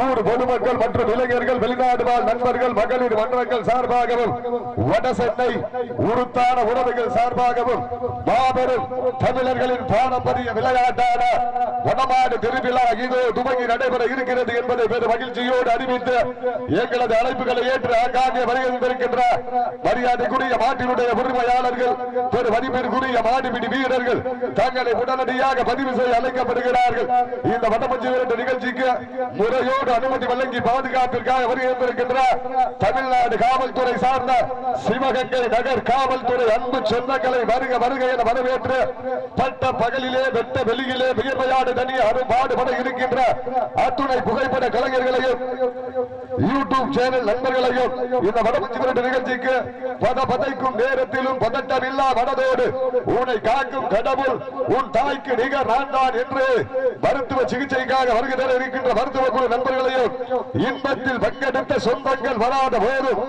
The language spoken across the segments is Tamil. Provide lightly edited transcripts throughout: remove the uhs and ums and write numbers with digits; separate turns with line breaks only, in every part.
ஊர் பொதுமக்கள் மற்றும் இளைஞர்கள், வெளிநாடு வாழ் நண்பர்கள், மகளிர் மன்றங்கள் சார்பாகவும், வடசென்னை உருத்தான உறவுகள் சார்பாகவும், மாபெரும் தமிழர்களின் பாரம்பரிய விளையாட்டான வடமாடு திருவிழா இதோ துவங்கி நடைபெற இருக்கிறது என்பதை பெரும் மகிழ்ச்சியோடு அறிவித்து எங்களது அழைப்புகளை ஏற்று ஆங்காங்கே வருகின்ற மரியாதைக்குரிய மாட்டினுடைய உரிமையாளர்கள், பெரும் மதிப்பிற்குரிய மாடுபிடி வீரர்கள் தங்களை உடனடியாக பதிவு செய்ய அழைக்கப்படுகிறார்கள். இந்த வடமஞ்சு விரட்டு நிகழ்ச்சிக்கு முறையோடு அனுமதி வழங்கி பாதுகாப்பிற்காக வருகின்ற தமிழ்நாடு காவல்துறை சார்ந்த சிவகங்கை நகர் காவல்துறை அன்பு சொந்தங்களை வருக வருக என வரவேற்று பட்ட பகலிலே வெட்ட வெளியிலே வியர்வையாடு தனி அரும்பாடுபட இருக்கின்ற அத்துணை புகைப்பட கலைஞர்களையும் யூடியூப் சேனல் நண்பர்களையும் இந்த வடமஞ்சு விரட்டு நிகழ்ச்சிக்கு பதைக்கும் நேரத்திலும் பதட்டமில்லா மனதோடு உன்னை காக்கும் கடவுள் உன் தாய்க்கு நிகர் நான் தான் என்று மருத்துவ சிகிச்சைக்காக வருகிற இருக்கின்ற மருத்துவ குழு நண்பர்களையும் இன்பத்தில் பங்கெடுத்த சொந்தங்கள் வராத போதும்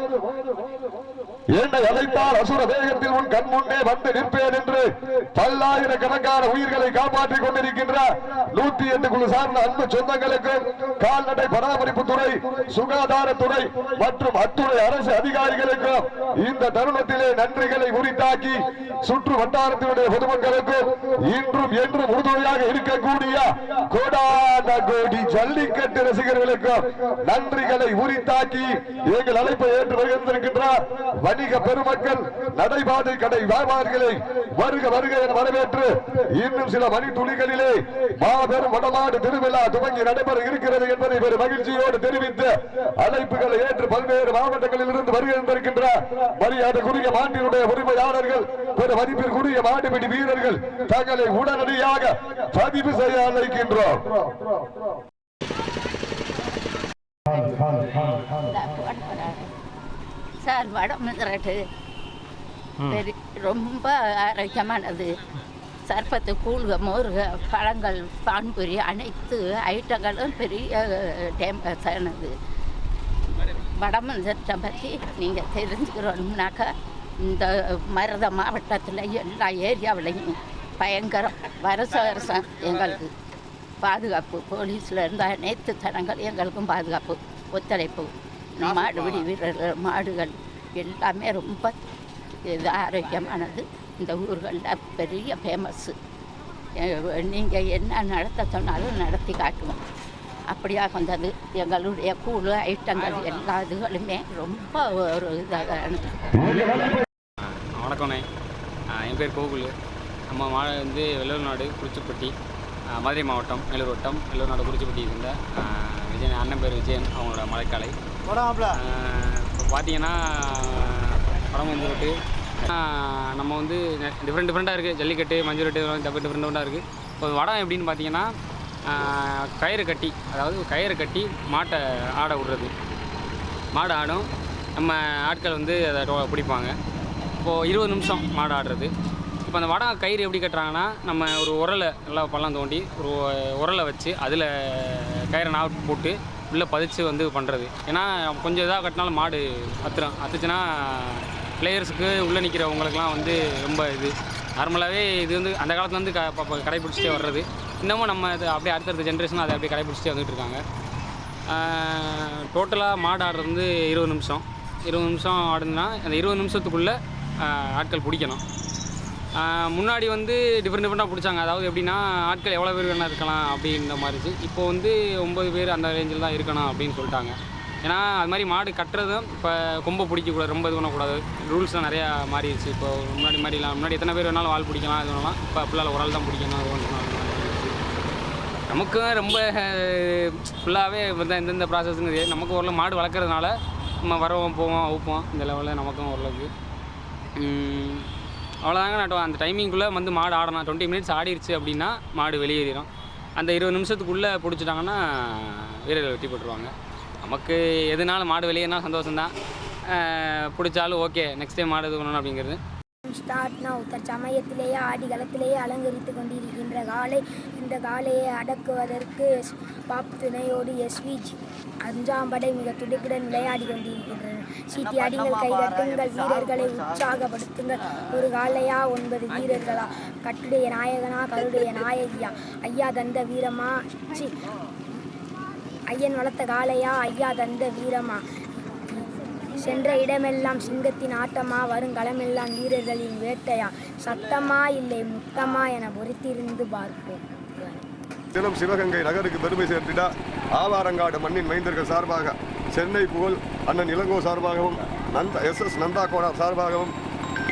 என்னை அழைத்தால் அசுர வேகத்தில் உன் கண் முன்னே வந்து நிற்பேன் என்று பல்லாயிரக்கணக்கான உயிர்களை காப்பாற்றிக் கொண்டிருக்கின்ற 108 குழு சார்ந்த அன்பு சொந்தங்களுக்கும், கால்நடை பராமரிப்பு துறை, சுகாதாரத்துறை மற்றும் அத்துறை அரசு அதிகாரிகளுக்கும் இந்த தருணத்திலே நன்றிகளை உரித்தாக்கி சுற்று வட்டாரத்தினுடைய பொதுமக்களுக்கும் இன்றும் என்றும் உறுதுணையாக இருக்கக்கூடிய கோடான கோடி ஜல்லிக்கட்டு ரசிகர்களுக்கும் நன்றிகளை உரித்தாக்கி எங்கள் அழைப்பை ஏற்று வருகின்ற வணிக பெருமக்கள், நடைபாதை கடை வியாபாரிகளை வருக வருக என வரவேற்று இன்னும் சில மணி துளிகளிலே மாபெரும் வடமாடு திருவிழா துவங்கி நடைபெற இருக்கிறது என்பதை ஒரு மகிழ்ச்சியோடு தெரிவித்து அழைப்புகளை ஏற்று பல்வேறு மாவட்டங்களில் இருந்து வருகின்ற மரியாதைக்குரிய மாட்டினுடைய உரிமையாளர்கள், ஒரு மதிப்பிற்குரிய மாடுபிடி வீரர்கள் தங்களை உடனடியாக பதிவு செய்ய அழைக்கின்றோம்.
சார் வடமதுரட்டு ரொம்ப ஆரோக்கியமானது. சர்பத்து, கூழ்க, மோர்க, பழங்கள், பான்புரி அனைத்து ஐட்டங்களும் பெரிய டேமஸ் ஆனது. வடமதுரத்தை பற்றி நீங்கள் தெரிஞ்சுக்கிறோம்னாக்கா இந்த மருத மாவட்டத்தில் எல்லா ஏரியாவிலையும் பயங்கரம் வருஷம் எங்களுக்கு பாதுகாப்பு. போலீஸில் இருந்த அனைத்து தடங்கள் எங்களுக்கும் பாதுகாப்பு, ஒத்துழைப்பு. மாடுபிடி வீரர்கள், மாடுகள் எல்லாமே ரொம்ப இது ஆரோக்கியமானது. இந்த ஊர்களில் பெரிய ஃபேமஸ்ஸு. நீங்கள் என்ன நடத்த சொன்னாலும் நடத்தி காட்டுவோம். அப்படியாக வந்தது எங்களுடைய கூழ் ஐட்டங்கள் எல்லா இதுகளுமே ரொம்ப ஒரு இதாக.
வணக்கண்ணே, என் பேர் கோகுல். நம்ம வந்து வெள்ளூர் நாடு குறிச்சிப்பட்டி, மதுரை மாவட்டம், மேலூர் வட்டம், வெள்ளூர் நாடு குறிச்சிப்பட்டி இருந்த விஜயன், அண்ணன் பேர் விஜயன், அவங்களோட மலைக்காலை. இப்போ பார்த்தீங்கன்னா வடமஞ்சு விட்டு நம்ம வந்து டிஃப்ரெண்ட்டாக இருக்குது. ஜல்லிக்கட்டு, மஞ்சள் விட்டு டிஃப்ரெண்ட்டாக இருக்குது. இப்போ வடம் எப்படின்னு பார்த்தீங்கன்னா கயிறு கட்டி, அதாவது கயிறு கட்டி மாட்டை ஆட விடுறது. மாடு ஆடும், நம்ம ஆட்கள் வந்து அதை பிடிப்பாங்க. இப்போது 20 நிமிஷம் மாடு ஆடுறது. இப்போ அந்த வடம் கயிறு எப்படி கட்டுறாங்கன்னா, நம்ம ஒரு உரலை நல்லா பள்ளம் தோண்டி ஒரு உரலை வச்சு அதில் கயிறை நாட்டு போட்டு உள்ளே பதிச்சு வந்து பண்ணுறது. ஏன்னா கொஞ்சம் இதாக கட்டினாலும் மாடு அத்துச்சுன்னா பிளேயர்ஸுக்கு உள்ளே நிற்கிறவங்களுக்குலாம் வந்து ரொம்ப இது நார்மலாகவே இது வந்து அந்த காலத்துலேருந்து கடைப்பிடிச்சிட்டே வர்றது. இன்னமும் நம்ம இது அப்படியே அடுத்தடுத்த ஜென்ரேஷன் அதை அப்படியே கடைப்பிடிச்சிட்டே வந்துட்டு இருக்காங்க. டோட்டலாக மாடு ஆடுறது வந்து 20 நிமிஷம் ஆடுதுன்னா அந்த 20 நிமிஷத்துக்குள்ளே ஆட்கள் பிடிக்கணும். முன்னாடி வந்து டிஃப்ரெண்ட்டாக பிடிச்சாங்க. அதாவது எப்படின்னா ஆட்கள் எவ்வளோ பேர் வேணால் இருக்கலாம் அப்படின்ற மாதிரி. இப்போ வந்து 9 பேர் அந்த ரேஞ்சில் தான் இருக்கணும் அப்படின்னு சொல்லிட்டாங்க. ஏன்னா அது மாதிரி மாடு கட்டுறதும் இப்போ கொம்பை பிடிக்கக்கூடாது, ரொம்ப இது பண்ணக்கூடாது. ரூல்ஸ்லாம் நிறையா மாறிடுச்சு. இப்போ முன்னாடி எத்தனை பேர் வேணாலும் வால் பிடிக்கலாம், இது பண்ணலாம். இப்போ அப்படிலாம் ஒரு ஆள் தான் பிடிக்கணும், அது பண்ணணும். நமக்கும் ரொம்ப ஃபுல்லாகவே வந்து எந்தெந்த ப்ராசஸ்ங்கிறது நமக்கு ஓரளவு மாடு வளர்க்குறதுனால நம்ம வரவோம் போவோம் அவுப்போம். இந்த லெவலில் நமக்கும் ஓரளவுக்கு அவ்வளோதாங்க. நட்டுவோம் அந்த டைமிங்குள்ளே வந்து மாடு ஆடணும். 20 மினிட்ஸ் ஆடிடுச்சு அப்படின்னா மாடு வெளியேறிடும். அந்த 20 நிமிஷத்துக்குள்ளே பிடிச்சிட்டாங்கன்னா வீரர்கள் வெட்டி போட்டுருவாங்க. நமக்கு எதுனாலும் மாடு வெளியேறினா சந்தோஷம்தான். பிடிச்சாலும் ஓகே, நெக்ஸ்ட் டைம் மாடு இது பண்ணணும் அப்படிங்கிறது.
Start now. தற்சமயத்திலேயே ஆடிகளத்திலேயே அலங்கரித்து கொண்டிருக்கின்ற காலை. இந்த காலையை அடக்குவதற்கு பாப் துணையோடு எஸ்விஜி 5ஆம் படை மிக துடிப்புடன் விளையாடி கொண்டிருக்கின்றனர். சீட்டி அடிங்கள், கைதட்டுங்கள், வீரர்களை உற்சாகப்படுத்துங்கள். ஒரு காலையா 9 வீரர்களா? கட்டுடைய நாயகனா, கருடைய நாயகியா? ஐயா தந்த வீரமா, ஐயன் வளர்த்த காலையா, ஐயா தந்த வீரமா? சென்ற இடமெல்லாம் சிங்கத்தின் ஆட்டமா, வருங்களமெல்லாம் வீரர்களின் வேட்டையா? சத்தமா இல்லை முத்தமா என பொறுத்திருந்து பார்ப்போம்.
தினம் சிவகங்கை நகருக்கு பெருமை சேர்த்திட ஆவாரங்காடு மண்ணின் மைந்தர்கள் சார்பாக சென்னை புகழ் அண்ணன் இளங்கோ சார்பாகவும் SS நந்தா கோணா சார்பாகவும்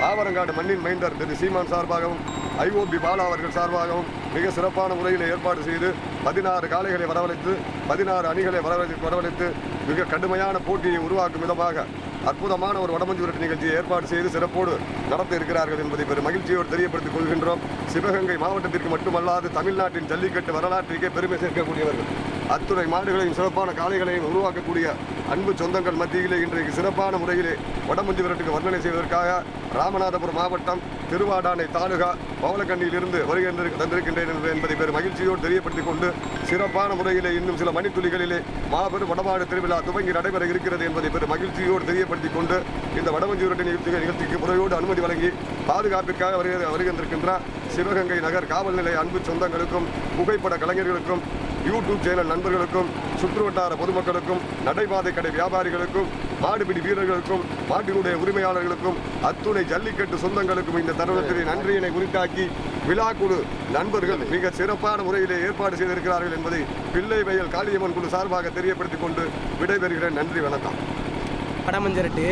ஆவரங்காடு மண்ணின் மைந்தர் திரு சீமான் சார்பாகவும் IOB பாலா அவர்கள் சார்பாகவும் மிக சிறப்பான முறையில் ஏற்பாடு செய்து 16 காளைகளை வரவழைத்து 16 அணிகளை வரவழைத்து மிக கடுமையான போட்டியை உருவாக்கும் விதமாக அற்புதமான ஒரு வடமஞ்சு விரட்டு நிகழ்ச்சியை ஏற்பாடு செய்து சிறப்போடு நடத்த இருக்கிறார்கள் என்பதை பெரும் மகிழ்ச்சியோடு தெரியப்படுத்திக் கொள்கின்றோம். சிவகங்கை மாவட்டத்திற்கு மட்டுமல்லாது தமிழ்நாட்டின் ஜல்லிக்கட்டு வரலாற்றிற்கே பெருமை சேர்க்கக்கூடியவர்கள். அத்துணை மாடுகளையும் சிறப்பான காளைகளையும் உருவாக்கக்கூடிய அன்பு சொந்தங்கள் மத்தியிலே இன்றைக்கு சிறப்பான முறையிலே வடமஞ்சு விரட்டுக்கு வர்ணனை செய்வதற்காக ராமநாதபுரம் மாவட்டம் திருவாடானை தாலுகா பவளக்கண்ணியிலிருந்து வருகை தந்திருக்கின்றேன் என்பதை பெரும் மகிழ்ச்சியோடு தெரியப்படுத்திக் கொண்டு சிறப்பான முறையிலே இன்னும் சில மணித்துளிகளிலே மாபெரும் வடமாடு திருவிழா துவங்கி நடைபெற இருக்கிறது என்பதை பெரும் மகிழ்ச்சியோடு தெரியப்படுத்திக் கொண்டு இந்த வடமஞ்சு விரட்டு நிகழ்ச்சிக்கு முறையோடு அனுமதி வழங்கி பாதுகாப்பிற்காக வருகின்றிருக்கின்ற சிவகங்கை நகர் காவல் நிலைய அன்பு சொந்தங்களுக்கும் புகைப்பட கலைஞர்களுக்கும் யூடியூப் சேனல் நண்பர்களுக்கும் சுற்றுவட்டார பொதுமக்களுக்கும் நடைபாதை கடை வியாபாரிகளுக்கும் மாடுபிடி வீரர்களுக்கும் மாட்டினுடைய உரிமையாளர்களுக்கும் அத்துணை ஜல்லிக்கட்டு சொந்தங்களுக்கும் இந்த தருணத்திலே நன்றியினை உரித்தாக்கி விழாக்குழு நண்பர்கள் மிக சிறப்பான முறையிலே ஏற்பாடு செய்திருக்கிறார்கள் என்பதை பிள்ளை வயல் காளியம்மன் குழு சார்பாக தெரியப்படுத்திக் கொண்டு விடைபெறுகிறேன். நன்றி, வணக்கம்.
வடமஞ்சரட்டு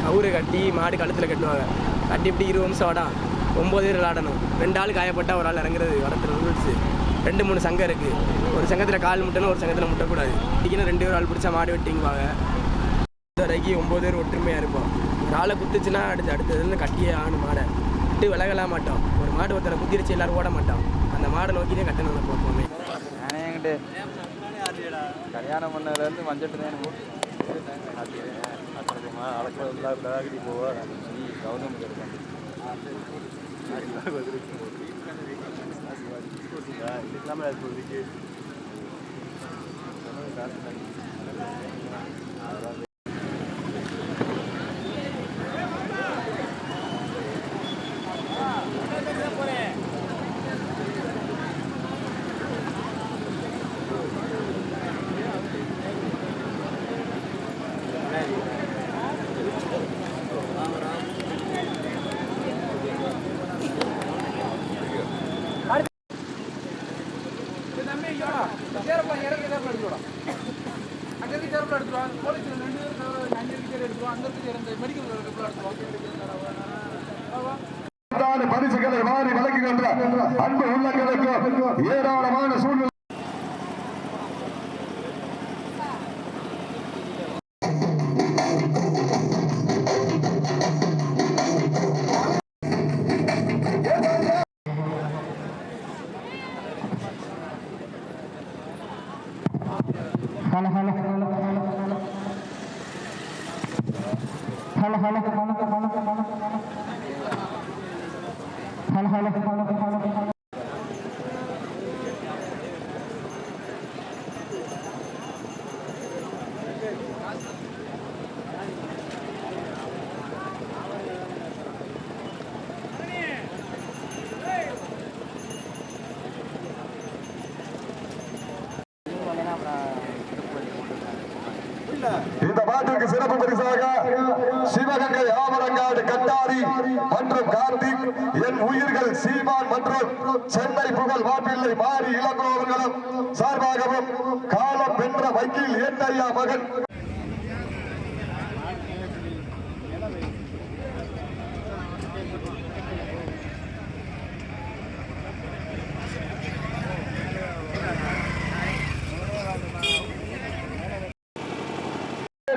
கவுரு கட்டி மாடு கழுத்தில் கட்டுவாங்க. கட்டி இப்படி 20 நிமிஷம் வடம் 9 பேர் விளாடணும். 2 ஆள் காயப்பட்டால் ஒரு ஆள் இறங்குறது வடத்தில் ரூல்ஸு. 2-3 சங்கம் இருக்குது. ஒரு சங்கத்தில் கால் முட்டணும், ஒரு சங்கத்தில் முட்டக்கூடாது. இன்றைக்கினா 2 ஆள் பிடிச்சா மாடு வெட்டிங்குவாங்க. வரைக்கும் 9 பேர் ஒற்றுமையாக இருப்போம். ஒரு ஆளை குத்துச்சுன்னா அடுத்ததுலேருந்து கட்டியே ஆகணும். மாடை விட்டு விலகலாம் மாட்டோம். ஒரு மாடு ஒருத்தரை குத்திருச்சு எல்லாரும் ஓட மாட்டோம். அந்த மாடை நோக்கி தான் கட்டணும் எப்போவுமே.
நானே என்கிட்ட கல்யாணம் பண்ணதுலேருந்து மஞ்சட்டு தான் எனக்கு அழகாடி போவோம் கவர்மெண்ட் இருக்காங்க.
பரிசுகளை மாறி வழங்குகின்ற அன்பு உள்ளங்களுக்கு ஏராளமான சூழ்நிலை இந்த பாட்டிற்கு சிறப்பு பரிசாக சிவகங்கை ஆவரங்காடு கட்டாரி மற்றும் கார்த்திக், என் உயிர்கள் சீமான் மற்றும் சென்னை புகழ் மாப்பிள்ளை மாறி இளங்கோ அவர்களும் சார்பாகவும் காலம் வென்ற வக்கீல் ஏட்டையா மகன்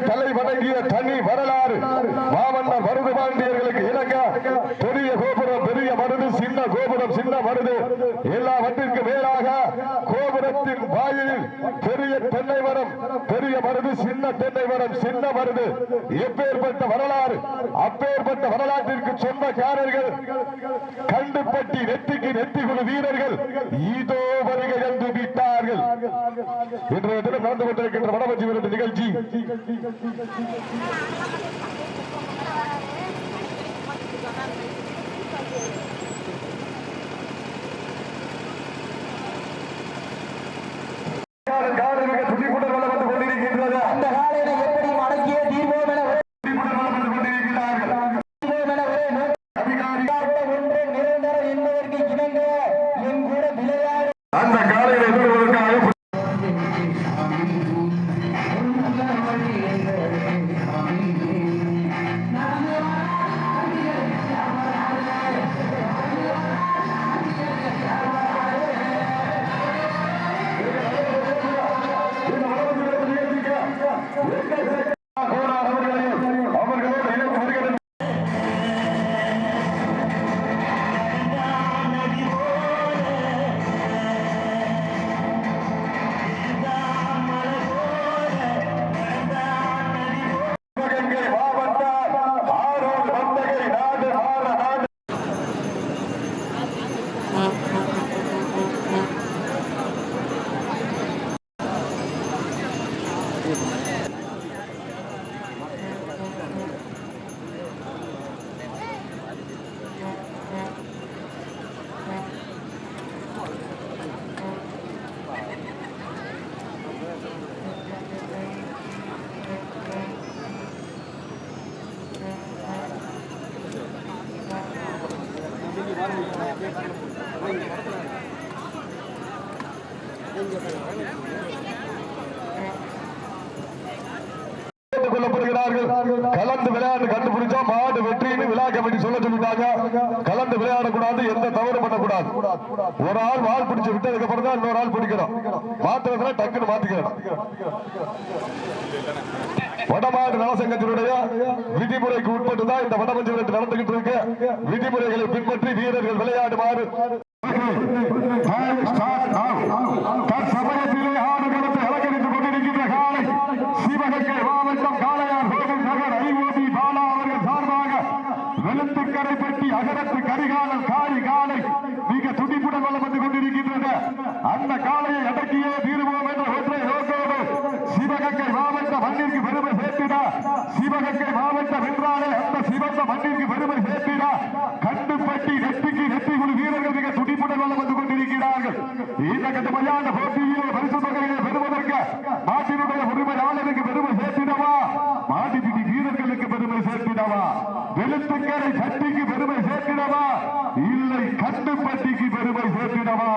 தலை வணங்கிய தனி வரலாறு மாமன்னர் மருதுபாண்டியர்களுக்கு இணங்க பெரிய கோபுரம் பெரிய மருது, சின்ன கோபுரம் சின்ன மருது, எல்லாவற்றிற்கு மேலாக கோபுரத்தின் வாயிலில் பெரிய தென்னை மரம், பெரிய மருது, சின்ன தென்னை நினைவரம் சின்ன மருது. எப்பேற்பட்ட வரலாறு, அப்பேற்பட்ட வரலாற்றிற்கு சொந்தக்காரர்கள் கண்டுபட்டி நெத்திக்கு நெத்திகுழு வீரர்கள் இதோ வருகை என்று விட்டார்கள். இன்றைய தினம் நடந்து கொண்டிருக்கின்ற வடமஞ்சி விருது நிகழ்ச்சி துணிப்புடன் வளம் வந்து கொண்டிருக்கின்றது. அந்த காலையில எப்படி அடக்கிய தீர்வோம் என துணிப்புடன் வளம் வந்து கொண்டிருக்கிறார்கள். ஒன்று நிரந்தர என்பதற்கு இணங்க என் கூட விளையாடு அந்த காலையில எதிர்வதற்காக கலந்து விளையாட்டு கண்டுபிடிச்சா மாடு வெற்றின்னு விழா கமிட்டி சொல்ல சொல்லிட்டாங்க. கலந்து விளையாடக்கூடாது, எந்த தவறு பண்ணக்கூடாது. ஒரு ஆள் வால் பிடிச்சு விட்டதுக்கு அப்புறம் தான் இன்னொரு ஆள் பிடிக்கணும். மாத்திரத்துல டக்குன்னு மாத்திக்கணும். வடமாடு நலசங்கத்தினுடைய விதிமுறைக்கு உட்பட்டு தான் இந்த வடமஞ்சி விளையாட்டு நடந்துகிட்டு இருக்கு. விதிமுறைகளை பின்பற்றி வீரர்கள் விளையாடுமாறு தற்சமயத்திலே ஆடுகளத்தை அலங்கரித்துக் கொண்டிருக்கின்ற காலை சிவகங்கை மாவட்டம் காளையார் கோவில் நகர் ஐஓபி பாலா அவர்கள் சார்பாக வெளுத்துக்கரைப்பட்டி அகரத்து கரிகாலன் காய் காலை மிக துடிப்புடன் வளம் வந்து கொண்டிருக்கின்றது. அந்த காலையை அடக்கியே தீர்வோம் என்ற ஒற்றை நோக்கோடு சிவகங்கை மாவட்ட மண்ணிற்கு பெருமை சேர்த்திடா. சிவகங்கை மாவட்டம் என்றாலே அந்த சிவந்த மண்ணிற்கு பெருமை சேர்த்திடா. கண்டுபட்டி நெத்திக்கு நெத்திக்குழு வீரர்கள் மிக துடிப்புடன் வளம் வந்து கொண்டிருக்கிறார்கள். இந்த கட்டுமையான போட்டியிலே பரிசு தொகையை பெறுவதற்கு நாட்டினுடைய உரிமையாளருக்கு பெருமை சேர்த்திடவா, மாடிபிடி வீரர்களுக்கு பெருமை சேர்த்திடவா, வெளுத்துக்கரை சட்டிக்கு பெருமை சேர்த்திடவா, இல்லை கண்டுபட்டிக்கு பெருமை சேர்த்திடவா,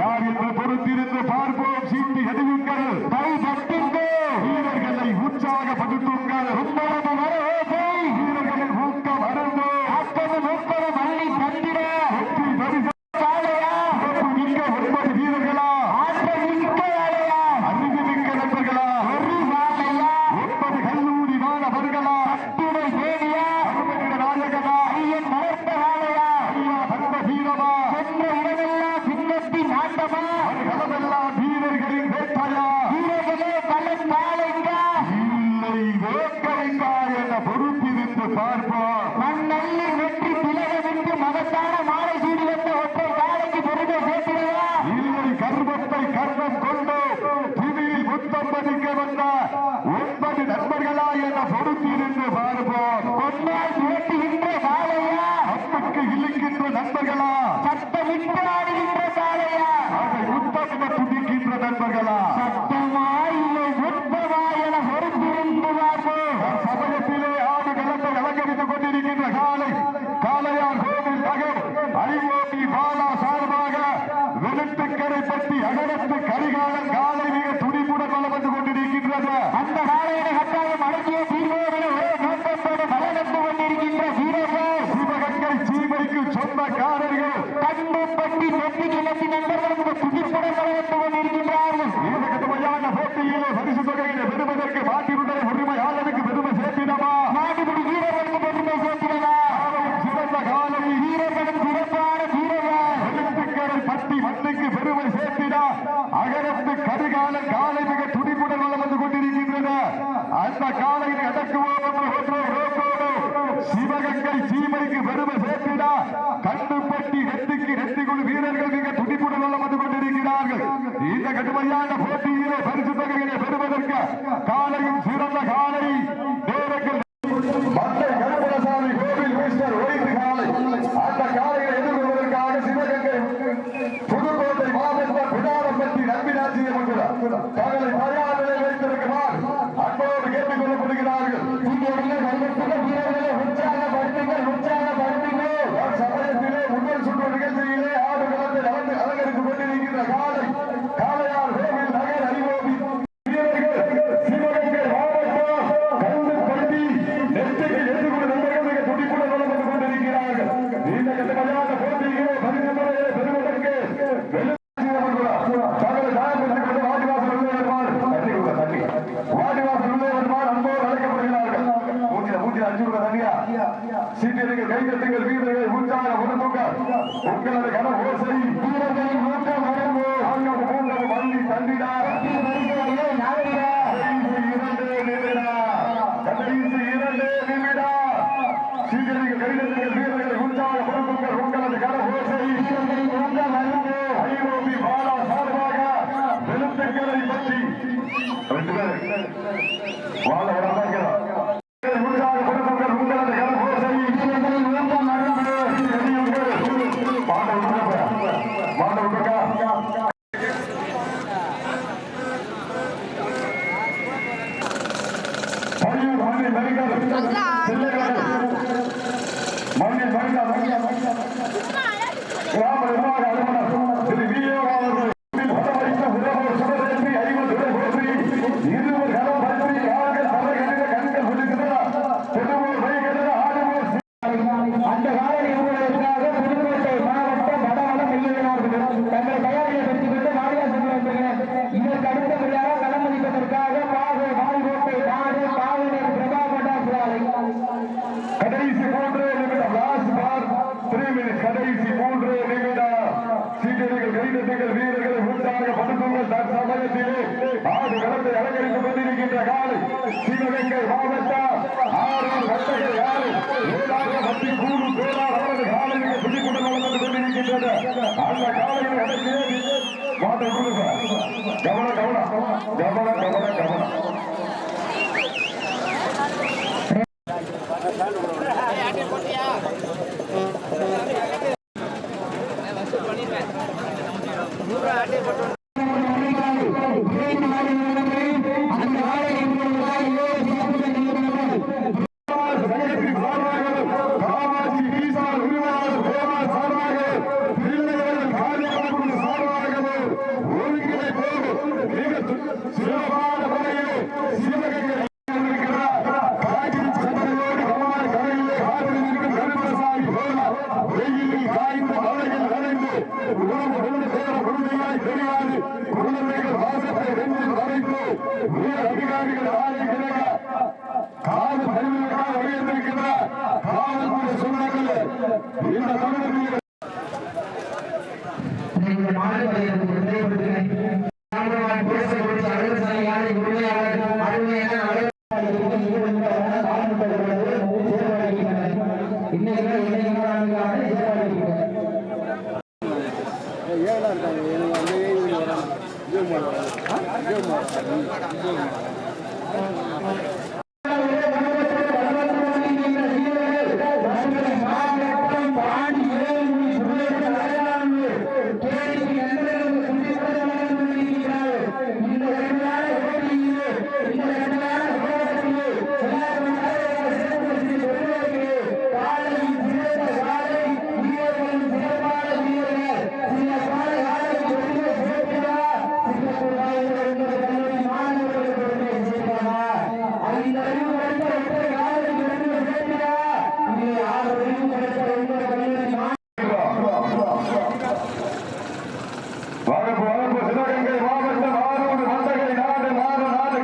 யார் என்று பொறுத்திருந்து பார்ப்போம். சீட்டி எதுவுங்கள், கை தட்டுங்கள், வீரர்களை உற்சாகப்படுத்துங்கள். வீரர்களின் ஊக்கம் அருந்தோ மல்லி தந்திர வெற்றி பரிசு மிக்க 9 வீரர்களா, அறிவு மிக்க நண்பர்களா, 9 கல்லூரி மாணவர்களா, நாயகனா, ஐயன் மலர்ந்த வாழையா, ஐயா பந்த வீரமா, சென்ற இடமெல்லாம் சின்னத்தின் ஆட்டமா, களமெல்லாம் வீரர்களின் வேட்டையா, வீரர்களே கலன் காலைங்கா, இல்லை வேட்கைங்கா என பொறுப்பிருந்து பார்ப்போம். மண்ணல்லி வெற்றி பிளவிற்கு மகத்தான மாலை சூடி வந்த ஒற்றை காலைக்கு பெருமை சேர்க்கிறதா, இல்லை கர்வத்தை கர்வம் கொண்டு திடீரில் முத்தம் பதிக்க வந்த 9 நண்பர்களா என பொறுப்பிருந்து பார்ப்போம். பொன்னால் வேட்டுகின்ற காலையா, அப்புக்கு இழுக்கின்ற நண்பர்களா, சட்டமிட்டு ஆடுகின்ற காலையா, அதை முத்தம் துடிக்கின்ற நண்பர்களா, சட்டமா இல்லை முத்தமா என பொறுப்பிருந்து பார்ப்போம். சமயத்திலே ஆடு களத்தை அலங்கரித்துக் கொண்டிருக்கின்ற காலை காளையார் கோவில் நகர் ஐஓபி பாலா சார்பாக வெளுத்துக்கரைப்பட்டி அகரத்து கரிகாலன் காலை மிக துடிப்புடன் வளம் வந்து கொண்டிருக்கின்றது. அந்த காலையினை கட்டாயம் அடக்கிய தீர்வோடு நோக்கத்தோடு வளர்ந்து கொண்டிருக்கின்ற வீரர்கள் சிவகங்கை சீமைக்கு சொந்தக்காரர்கள் கண்டுபட்டி நெற்றி கிளம்பி நண்பர்கள் துடிப்புடன் வளர்ந்து கொண்டிருக்கின்றார்கள். இந்த கடுமையான போட்டியிலே பரிசு தொகையினை பெறுவதற்கு மாட்டினுடைய உரிமையாளருக்கு பெருமை சேர்த்திடவா, நாட்டுப்படி வீரர்களுக்கு பெருமை சேர்த்திடவா, சிறந்த காலை வீரர்களும் சிறப்பான வீரர்கள் வெளுத்துக்கரை பட்டி மண்ணுக்கு பெருமை சேர்த்திடா. அகரத்து கரிகாலன் காலை மிக துடிப்புடன் வளம் வந்து கொண்டிருக்கின்றன. அந்த இந்த கடுமையான போட்டியிலே பரிசு தொகைகளை பெறுவதற்கு காலையும் சிறந்த காலை மந்தை கருப்பணசாமி கோவில் மிஸ்டர் ஒயிட் காலை அந்த காலையை எதிர்கொள்வதற்காக சிவகங்கை புதுக்கோட்டை மாவட்டம் பிடாரப்பட்டி நம்பிராட்சியம் தங்களை தயார் நிலை வைத்திருக்கிறார். அன்போடு கேட்டுக் கொள்ளப்படுகிறார்கள். சமயத்திலே முதல் சுற்று நிகழ்ச்சியிலே ஆடு களத்தை அலங்கரித்துக் கொண்டிருக்கின்ற காலை காளையார் கோவில் நகர் அறிவோபி சிவகங்கை மாவட்டம் கல்லுப்பட்டி நெற்றிக்கு எதிர்கொண்டு நண்பர்கள் மிக துடிப்புடன் வளர்ந்து கொண்டிருக்கிறார்கள். இந்த கட்டுமையான போட்டியிலே பரிசு தொகையை பெறுவதற்கு சீட்டிற்கு கைகட்டுங்கள் வீரர்கள் உற்சாக உணர்வுகள் உங்களது கன ஓசை வீரர்களின் ஊக்கம் நடந்து ஆங்கம் மூன்றம் வள்ளி தந்திடார் கடைசி 2 நிமிடம் சீட்டிற்கு கைகட்டுங்கள் வீரர்கள் உற்சாக உணர்வுகள் உங்களது கன ஓசை வீரர்களின் ஊக்கம் நடந்து ஐரோப்பி பாலா சார்பாக வெளுத்துக்களை பற்றி வாழ விடாமல் கிராம நிர்வாக அலுவலர் திரு வி.ஏ. இருவர் கலம் பற்றி கால்கள் தலை கணித கண்கள் விழுகின்றன திருவூர் வைகிறது ஆடுவோர் அந்த காலையில் இவர்களுக்காக புதுக்கோட்டை மாவட்டம் வடவளம் வெள்ளியனார்கள் தங்களை தயாரியை பெற்றுக் கொண்டு மாநில செல்வர்கள் இதற்கு அடுத்தபடியாக களமளிப்பதற்காக பாகு வாய்கோட்டை நாடு பாவனர் பிரபாகண்டா சாலை கடைசி 3 நிமிடம் லாஸ்ட் பார் 3 மினிட்ஸ் கடைசி 3 நிமிடம் சீட்டர்கள் கைதட்டுகள் வீரர்களை உற்சாக படுத்துங்கள் தற்சமயத்திலே ஆடு களத்தை அலங்கரித்துக் கொண்டிருக்கின்ற காலை சிவகங்கை மாவட்டம் ஆரூர் வட்டங்கள் யாரு ஏழாக பத்தி கூடு பேரால் அவரது காலையை பிடிப்புடன் வளர்ந்து கொண்டிருக்கின்றது. அந்த காலையை அடக்கியே மாட்டை கொடுங்க. கவனம் கவனம் கவனம் கவனம் கவனம்
இருக்காங்க